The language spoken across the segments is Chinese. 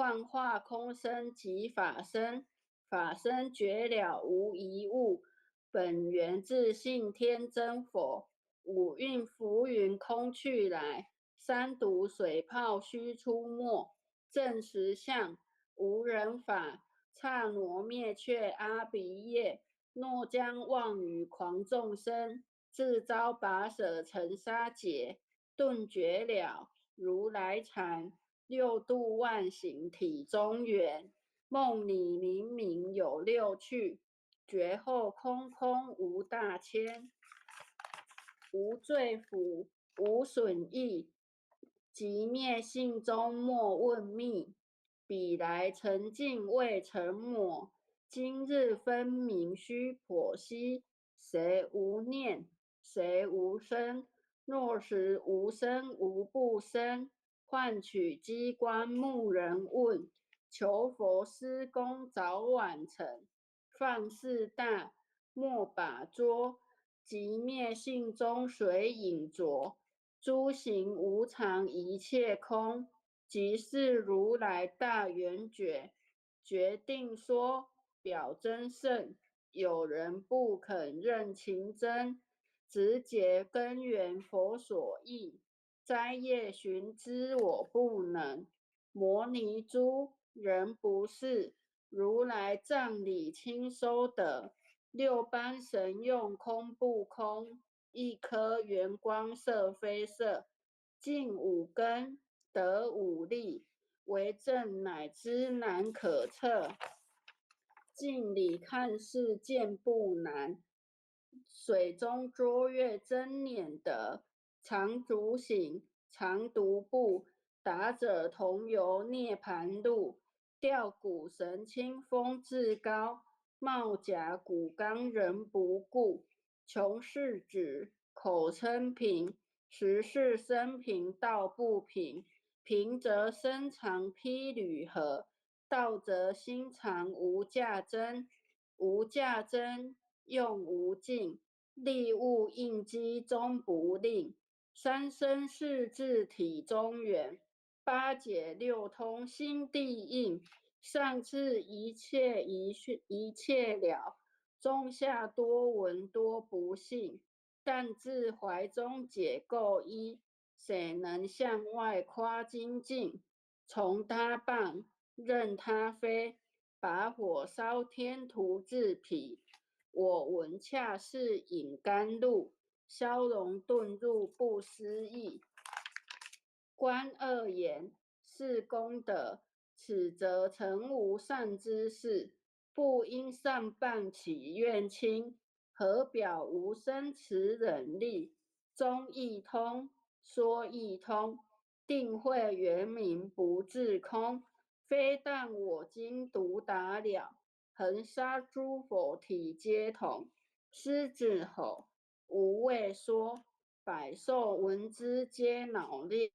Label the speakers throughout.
Speaker 1: 幻化空身即法身，法身绝了无一物，本源自性天真佛。五蕴浮云空去来，三毒水泡须出没。正实相无人法，刹那灭却阿鼻业。若将妄语狂众生，自招拔舍尘沙劫。顿绝了如来禅，六度万行体中圆。梦里明明有六趣，觉后空空无大千。无罪福，无损益，即灭性中莫问密。彼来沉静未曾抹，今日分明须剖析。谁无念，谁无生？若实无生无不生，换取机关木人问。求佛施功早晚成，放肆大莫把捉。即灭性中水影浊，诸行无常一切空。即是如来大圆觉，决定说表真圣。有人不肯认情真，直解根源佛所意。摘叶寻知我不能，摩尼珠人不是。如来藏里亲收得，六般神用空不空。一颗圆光色非色，尽五根得五力，为证乃知难可测。镜里看似见不难，水中捉月真捻得。常足行，常独步，达者同游涅盘路。吊骨神清风至高，帽甲骨刚人不顾。穷是指口称平，实是生平道不平。平则身长披履合，道则心长无价真。无价真用无尽，利物应机终不令。三生四智体中圆，八解六通心地应。上至一切一切了，中下多闻多不信。但自怀中解构一，谁能向外夸精进？从他棒，任他飞，把火烧天徒自彼。我闻恰是引甘露，消融遁入不思议。观二言，是功德，此则诚无善之事。不因善办起怨轻，何表无生慈忍力？中亦通，说亦通，定慧圆明不自空。非但我今独达了，恒沙诸佛体皆同。狮子吼，无畏说，百兽闻之皆恼裂。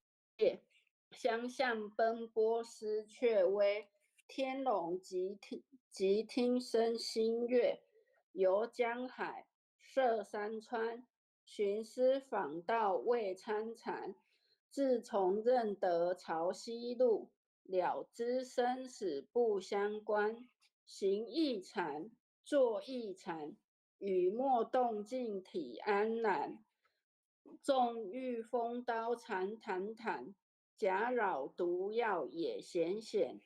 Speaker 1: 相向奔波失却微，天龙即听声心悦。游江海，涉山川，寻师访道未参禅。自从认得潮汐路，了知生死不相关。行亦禅，坐亦禅，语默动静体安然。纵欲风刀禅坦坦，假扰毒药也显显。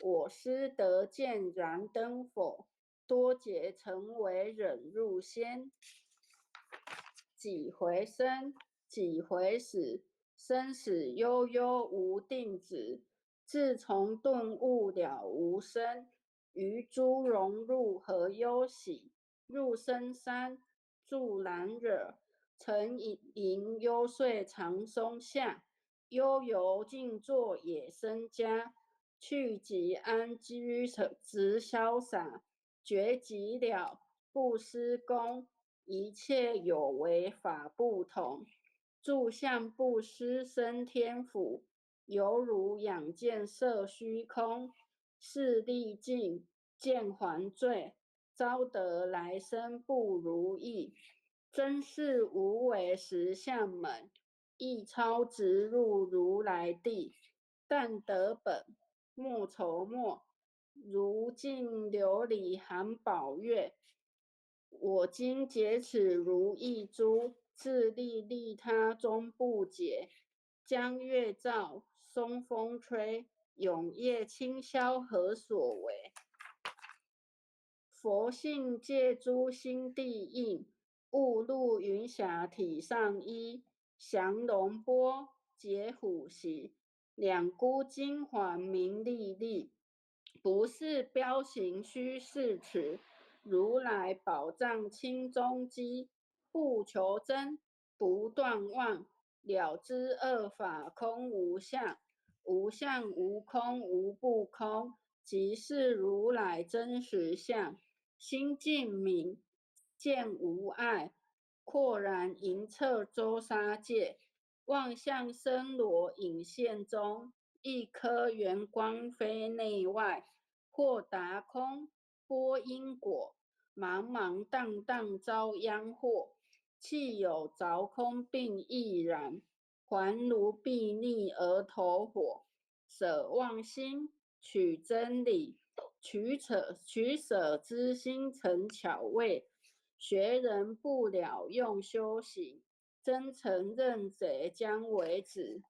Speaker 1: 我师得见燃灯火，多劫成为忍入仙。几回生，几回死，生死悠悠无定止。自从顿悟了无生，于诸融入何忧喜？入深山，住难惹，沉吟幽邃长松下。悠游静坐野生家，去即安居直潇洒。觉即了，不施功，一切有为法不同。住相不施生天府，犹如仰见色虚空。视力尽，见还罪，遭得来生不如意。真是无为实相门，一超直入如来地。但得本，莫愁莫。如镜琉璃含宝月，我今洁齿如翳珠，自利利他终不解。江月照，松风吹，永夜清宵何所为？佛性借诸心地应，误入云霞体上衣。降龙波，解虎袭，两孤金环明历历。不是彪形虚是尺，如来宝藏清中基。不求真，不断妄，了知二法空无相。无相无空无不空，即是如来真实相。心净明，见无碍，豁然盈彻周沙界。望向森罗隐现中，一颗圆光非内外。或达空，波因果，茫茫荡荡遭殃祸。气有着空并亦然，还如睥睨而投火。舍妄心，取真理，取舍之心成巧味。学人不了用修行，真诚认贼将为止。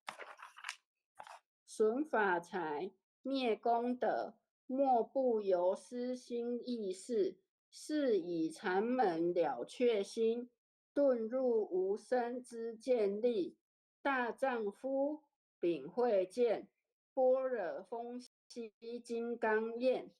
Speaker 1: 损法财，灭功德，莫不由私心意识。是以禅门了却心，遁入无生之见力。大丈夫秉慧见，般若风息金刚焰。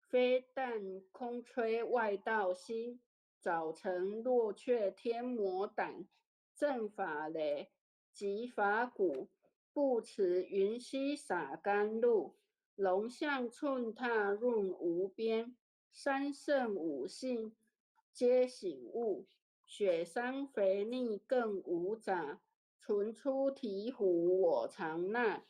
Speaker 1: 非但空吹外道心，早晨落却天魔胆。正法雷，即法鼓，不持云溪洒甘露。龙象寸踏润无边，三圣五性皆醒悟。雪山肥腻更无杂，纯出醍醐我常纳。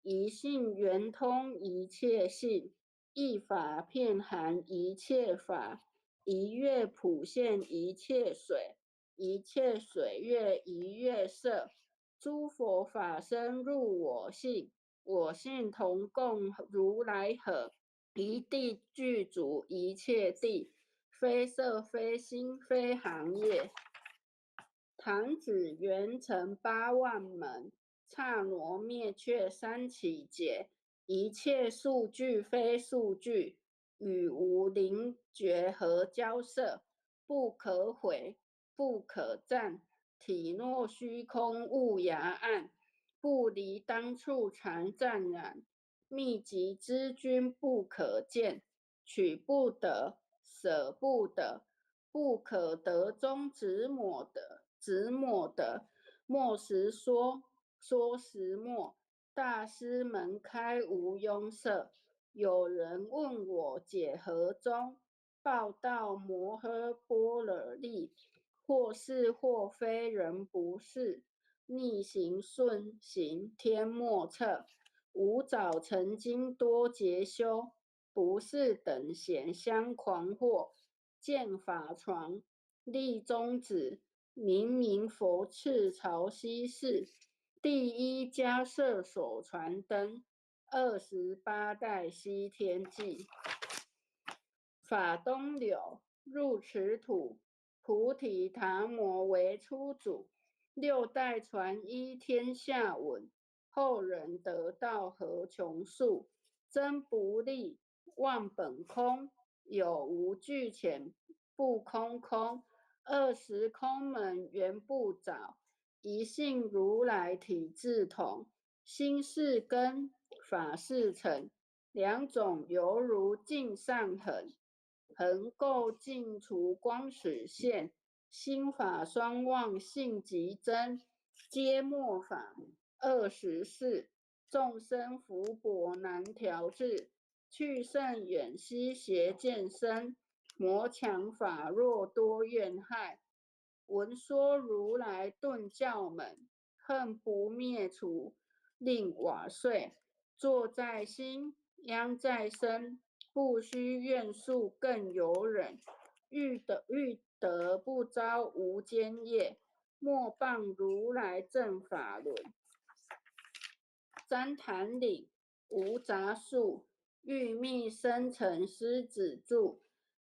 Speaker 1: 一性圆通一切性，一法遍含一切法。一月普现一切水，一切水月一月色。诸佛法身入我性，我性同共如来河。一地具足一切地，非色非心非行业。堂指圆成8万门，刹那灭却三起劫。一切数据非数据，与无灵觉合交涉。不可毁，不可占，体若虚空无涯岸。不离当处常湛然，秘籍之君不可见。取不得，舍不得，不可得中直抹得，直抹得。莫实说，说实莫。大师门开无拥塞。有人问我解何中，报道摩诃般若力。或是或非人不是，逆行顺行天莫测。无早曾经多劫修，不是等闲相狂惑。见法床，立宗旨，明明佛赐潮汐寺。第一迦摄所传灯，28代西天记。法东流，入池土，菩提达摩为初祖。6代传一天下闻，后人得道何穷数。真不立，忘本空，有无俱浅，不空空。20空门原不着，一性如来体自同。心是根，法是尘，两种犹如镜上痕。横垢尽除光始现，心法双旺性极真。皆末法24，众生福薄难调制。去甚远兮邪见深，魔强法弱多怨害。闻说如来顿教门，恨不灭除，令瓦碎。坐在心，殃在身，不须怨诉更尤忍。欲得不遭无间业，莫谤如来正法轮。旃檀岭，无杂树，玉密生成狮子柱，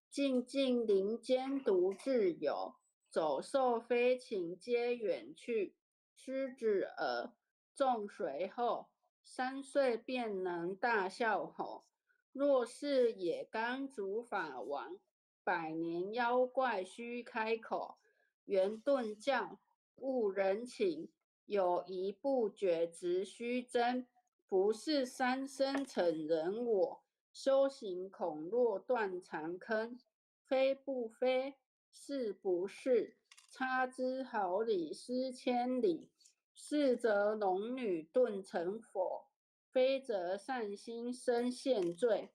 Speaker 1: 静静林间独自游。走兽飞禽皆远去，狮子耳众随后。3岁便能大笑吼。若是野刚主法王，百年妖怪须开口。圆顿教，误人情，有疑不决直须争。不是三生成人我，修行恐落断肠坑。非不非，是不是？差之毫厘失千里。是则龙女顿成佛，非则善心生现罪。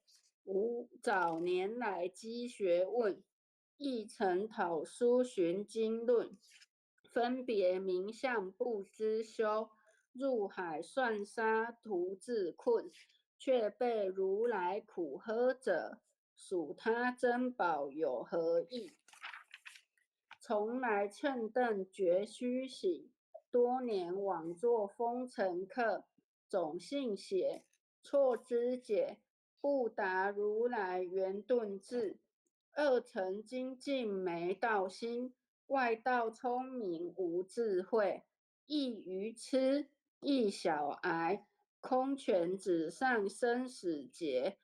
Speaker 1: 吾早年来积学问，亦曾讨书寻经论。分别名相不知修，入海算沙徒自困。却被如来苦喝者，数他珍宝有何益？从来乘凳觉虚醒，多年枉作风尘客。总信邪，错知解，不达如来圆顿智。二层精进没道心，外道聪明无智慧。亦愚痴，亦小癌，空拳指上生死劫。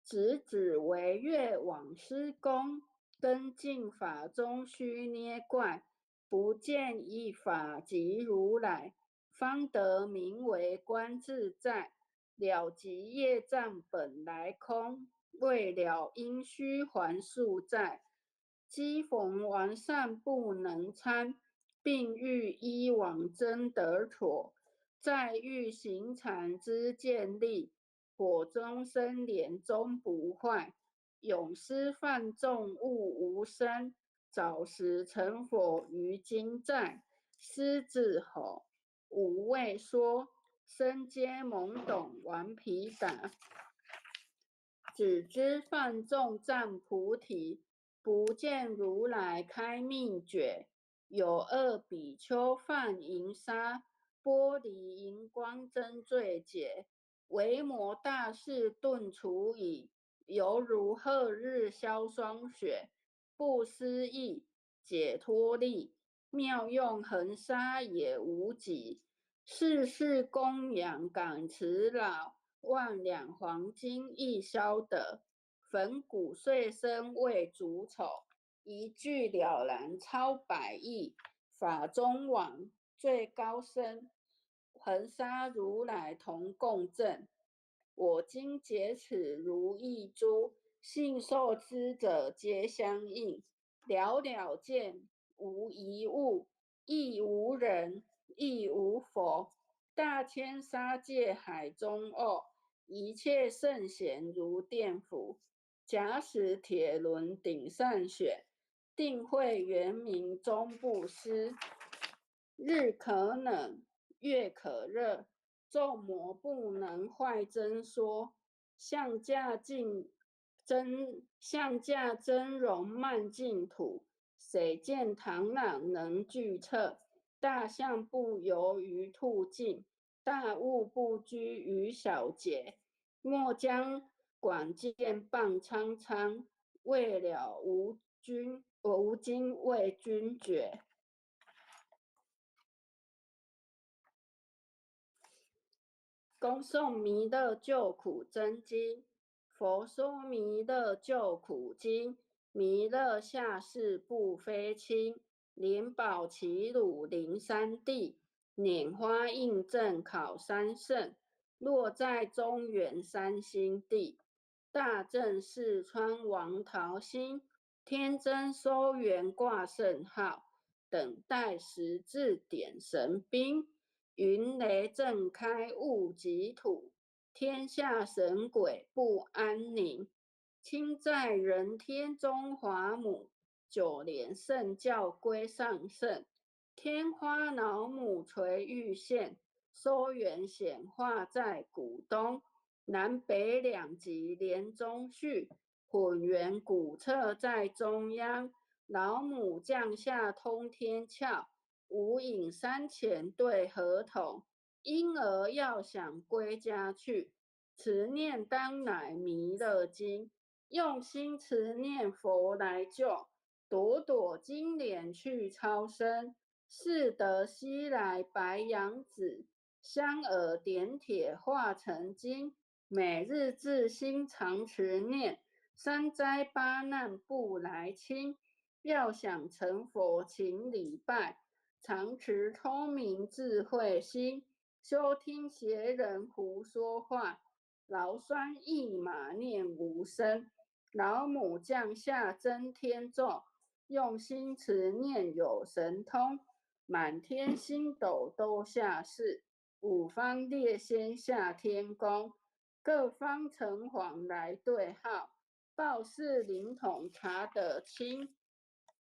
Speaker 1: 只为越往施功，跟进法中须捏怪。不见一法即如来，方得名为观自在。了即业障本来空，未了因须还宿债。机逢完善不能参，并欲依往真得妥。再欲行禅之见力，火中生莲终不坏。永失犯众悟无生，早时成佛于今在。狮子吼，无畏说，身皆懵懂顽皮打。只知犯众占菩提，不见如来开密诀。有二比丘犯淫杀，玻璃荧光真罪解。维摩大士顿除矣，犹如赫日消霜雪。不思议，解脱力，妙用恒沙也无几。世事供养感慈老，万两黄金亦消得。粉骨碎身为主丑，一句了然超百亿。法中王最高僧，恒沙如来同共振。我今解此如意珠，信受之者皆相应。了了见，无一物，亦无人，亦无佛。大千沙界海中哦，一切圣贤如电斧。假使铁轮顶上雪，定会圆明终不失。日可冷，月可热，众魔不能坏真说。象架真容漫净土，谁见螳螂能拒测？大象不游于兔径，大物不居于小节。莫将管见谤苍苍，未了无今为君绝。恭诵弥勒救苦真经。佛说弥勒救苦经，弥勒下世不非轻。灵宝齐鲁灵山地，拈花印证考三圣。落在中原三星地，大正四川王桃心。天真收圆挂圣号，等待时至点神兵。云雷震开物极土，天下神鬼不安宁。亲在人天中华母，九莲圣教归上圣。天花老母垂玉线，收圆显化在古东。南北两极连中续，混元古刹在中央。老母降下通天窍，无影山前对合同。婴儿要想归家去，持念当乃弥勒经，用心持念佛来救，朵朵金莲去超生，是得西来白羊子，香耳点铁化成金，每日自心常持念，三灾八难不来侵。要想成佛请礼拜，常持聪明智慧心，休听邪人胡说话，劳酸一马念无声。老母降下真天咒，用心持念有神通，满天星斗都下世，五方列仙下天宫，各方城隍来对号，报事灵统查得清。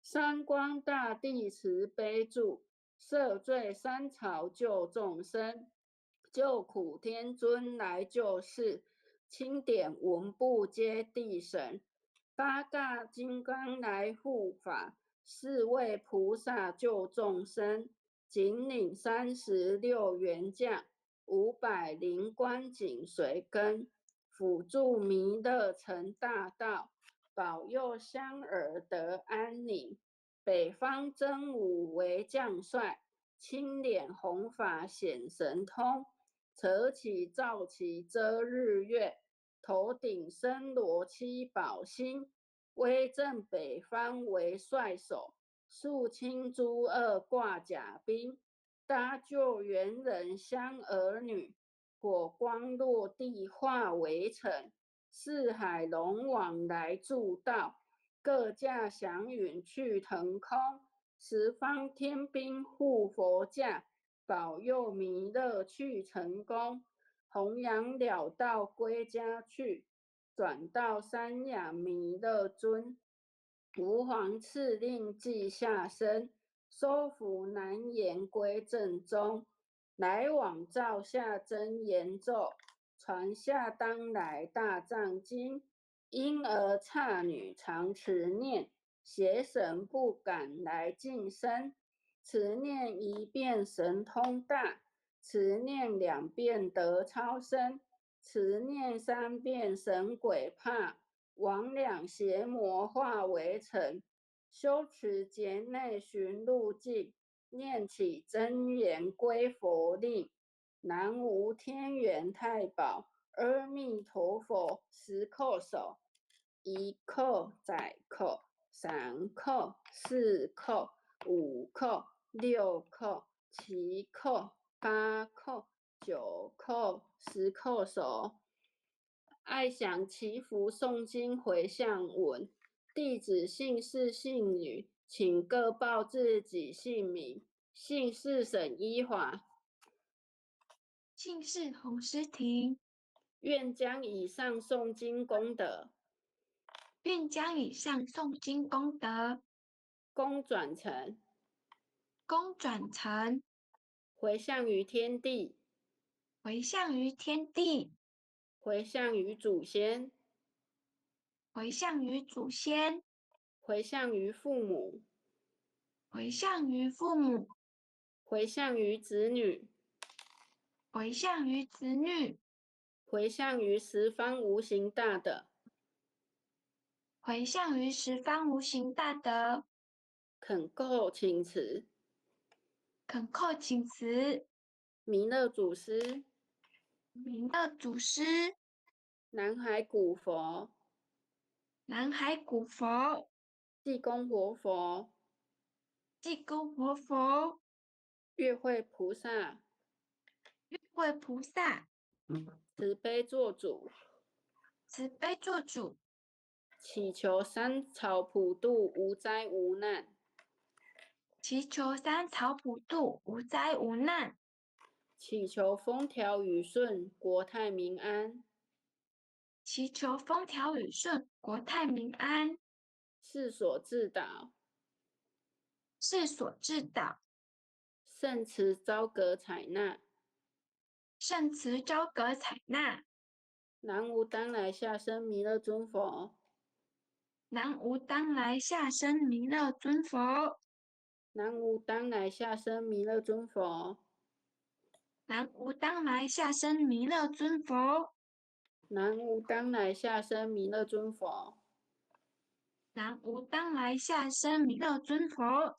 Speaker 1: 三光大帝慈悲助，赦罪三朝救众生，救苦天尊来救世，钦点文部皆地神，八大金刚来护法，四位菩萨救众生，紧领36员将，500灵官紧随跟，辅助弥勒成大道，保佑香儿得安宁。北方真武为将帅，青脸红发显神通，扯起皂旗遮日月，头顶身罗七宝星，威震北方为帅首，肃清诸恶挂甲兵，搭救猿人香儿女，火光落地化为尘，四海龙王来助道，各驾祥云去腾空，十方天兵护佛驾，保佑弥勒去成功，弘扬了道归家去，转到三养弥勒尊，吾皇敕令即下生，收服难言归正宗，来往照下真言咒，传下当来大藏经，婴儿刹女常持念，邪神不敢来近身，持念一遍神通大，持念2遍得超生，持念3遍神鬼怕，魍魉邪魔化为尘，修持劫内寻路径，念起真言归佛令，南无天元太保，阿弥陀佛，10叩首，1叩再叩，3叩4叩5叩6叩7叩8叩9叩10叩首。爱想祈福诵经回向文，弟子姓氏姓女，请各报自己姓名。姓氏沈一华，
Speaker 2: 姓氏洪诗婷，
Speaker 1: 愿将以上诵经功德，
Speaker 2: 愿将以上诵经功德，
Speaker 1: 功转成，
Speaker 2: 功转成，
Speaker 1: 回向于天地，
Speaker 2: 回向于天地，
Speaker 1: 回向于祖先，
Speaker 2: 回向于祖先，
Speaker 1: 回向于父母，
Speaker 2: 回向于父母，
Speaker 1: 回向于子女，
Speaker 2: 回向于子女，
Speaker 1: 回向于十方无形大德，
Speaker 2: 回向于十方无形大德，
Speaker 1: 恳叩请辞。
Speaker 2: 恳叩请辞。
Speaker 1: 弥勒祖师，
Speaker 2: 弥勒祖师，
Speaker 1: 南海古佛，
Speaker 2: 南海古佛，
Speaker 1: 济公活佛，
Speaker 2: 济公活佛，
Speaker 1: 月慧菩萨，
Speaker 2: 月慧菩萨，
Speaker 1: 慈悲做主，
Speaker 2: 慈悲做主，
Speaker 1: 祈求三草普渡，无灾无难，
Speaker 2: 祈求三草普渡，无灾无难，
Speaker 1: 祈求风调雨顺，国泰民安，
Speaker 2: 祈求风调雨顺，国泰民安，
Speaker 1: 世所自导，
Speaker 2: 世所至导，
Speaker 1: 圣慈昭格采纳。
Speaker 2: 圣慈昭格采纳。
Speaker 1: 南无当来下生弥勒尊佛，
Speaker 2: 南无当来下生弥勒尊佛，
Speaker 1: 南无当来下生弥勒尊佛，
Speaker 2: 南无当来下生弥勒尊佛，
Speaker 1: 南无当来下生弥勒尊佛。
Speaker 2: 南无当来下生弥勒尊佛。